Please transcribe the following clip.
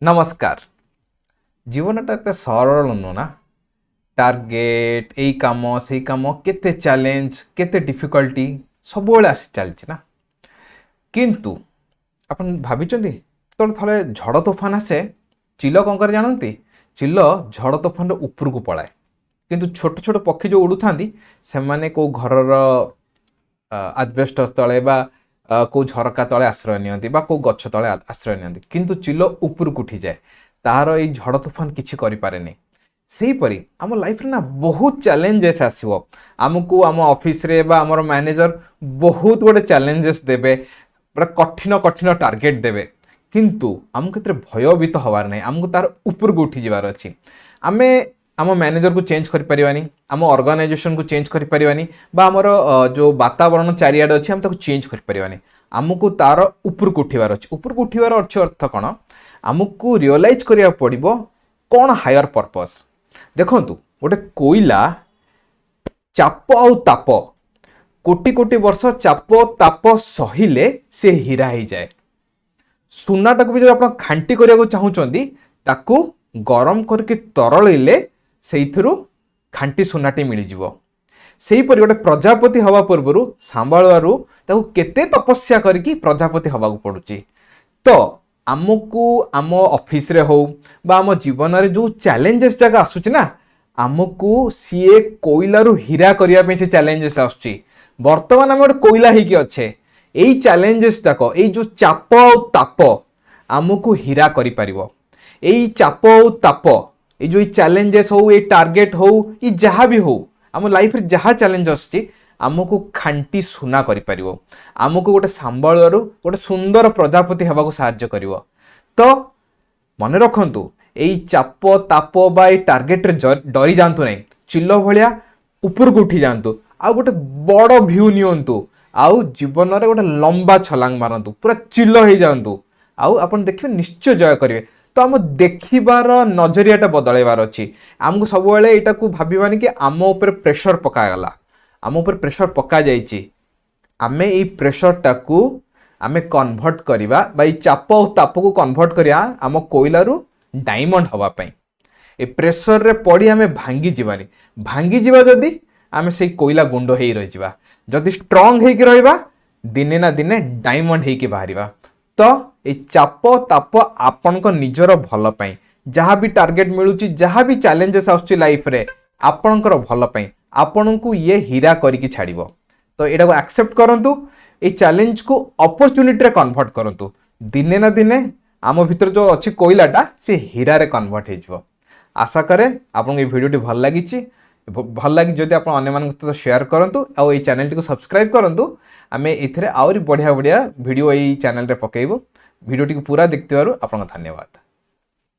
नमस्कार। जीवनटा एत सरल नुह ना। टार्गेट यही कम से कम केते चैलेंज केते डिफिकल्टी सब आसी चलती ना। किंतु अपन भाविचंदी तो थोड़े झड़ तोफान आसे चिल कौन कर जानती चिल झड़ तोफान ऊपर को पलाए। किंतु छोट छोट पक्षी जो उड़ू था से माने को घरर आजबेस्टस तले बा को झरका तले आश्रय नियंती बा को गछ तले आश्रय नियंती किंतु चिल ऊपर को उठी जाए तार ये झड़ तोफान किसी करें सेहीपरि आम लाइफ ना बहुत चैलेंजेस आसो आमको आम ऑफिस रे बा आमर मैनेजर बहुत गोटे चैलेंजेस देवे पूरा कठिन कठिन टार्गेट देवे किंतु आमको एत भयभीत हबार नहीं आमको तार ऊपर को उठी जबार अच्छी आम आम मैनेजर को चेंज कर पारिबानी आम ऑर्गेनाइजेशन को चेंज कर पारिबानी बा आमर जो वातावरण चारिआडे अच्छी आम ताको चेंज कर पारिबानी आमको तार ऊपर को उठिबार अच्छी ऊपर को उठिबार अर्थ कौन आमको रियलाइज करिया पड़िबो कौन हायर पर्पस। देखंतु गोटे कोइला चाप आउ ताप कोटि कोटि वर्ष चाप ताप सहिले से हीरा ही जाए। सुनाटा को भी जो आप खांटी करने चाहूँगी ताकू गरम करके तरलैले से खांटी सुनाटी मिलଯିव। सेहीपरि गोटे प्रजापति हवा पूर्व सांभाळु ताकू केते तपस्या करके प्रजापति हवा पड़ुची। तो आमको आम ऑफिस रे हो बा आम जीवन रे जो चैलेंजेस जगह आसुची ना आमको सीए कोइला रु हीरा करिया पे से चैलेंजेस आसुची। वर्तमान आम गोटे कोइला ही अच्छे यही चैलेंजेस जाक यही जो चाप और ताप आमको हीरा करि परिबो। यही चाप और ताप ये जो चैलेंजेस हो ये टार्गेट हो ये जहाँ भी हो आम लाइफ रे जहाँ चैलेंज आसुची आमको खांटी सुना करि परिबो आमको गोटे सांभाळु गोटे सुंदर प्रजापति हवा को साहाय्य करिवो। तो मन रखंतु यही चाप ताप बा टार्गेट रे डरी जातु नहीं चिल्ल भलिया ऊपर को उठी जातु आ गोटे बड़ भ्यू नियंतु आउ जीवन रे गोटे लंबा छलांग मारंतु पूरा चिल्ल हो जातु आउ अपन देखिए निश्चय जय करेंगे। तो आम देखिबार नजरियाटा बदलैबार अच्छी आमको सब यहाँ को भावानी कि आम उपर प्रेशर पकागला आम उपर प्रेशर पका जाइए आमे ये प्रेशर टाकू आमे कन्वर्ट करिबा बा चाप और ताप को कन्वर्ट करिया आम कोइला रु डायमंड हवा पाई ए प्रेशर रे पड़ी आमे भांगी जीवानी भांगी जीवा जदी आमे से कोइला गुंड हेई रही जीवा जदी स्ट्रांग हेई के रहिबा दिने ना दिने डायमंड हेई के बाहरिबा। तो ए चाप ताप आपन को निजर भल पाई जहाँ भी टार्गेट मिलुची जहाँ भी चैलेंजेस आसुची लाइफ रे आपनकर भल पाई आपन को ये हीरा करके छाड़िबो। तो एटा को एक्सेप्ट करंतु ए चैलेंज को अपॉर्चुनिटी रे कन्वर्ट करंतु दिने ना दिने आम भीतर जो अच्छी कोइलाटा से हीरा रे कन्वर्ट हो जिवो। आशा करे आपन ये वीडियोटी भल लगी जदि आप अन्य मान सहित शेयर करंतु आ चैनल को सब्सक्राइब करंतु आमे एथिरे आउरी बढ़िया बढ़िया वीडियो यही चैनल रे पकेइबो। वीडियोटी को पूरा देखथिबारु आपन धन्यवाद।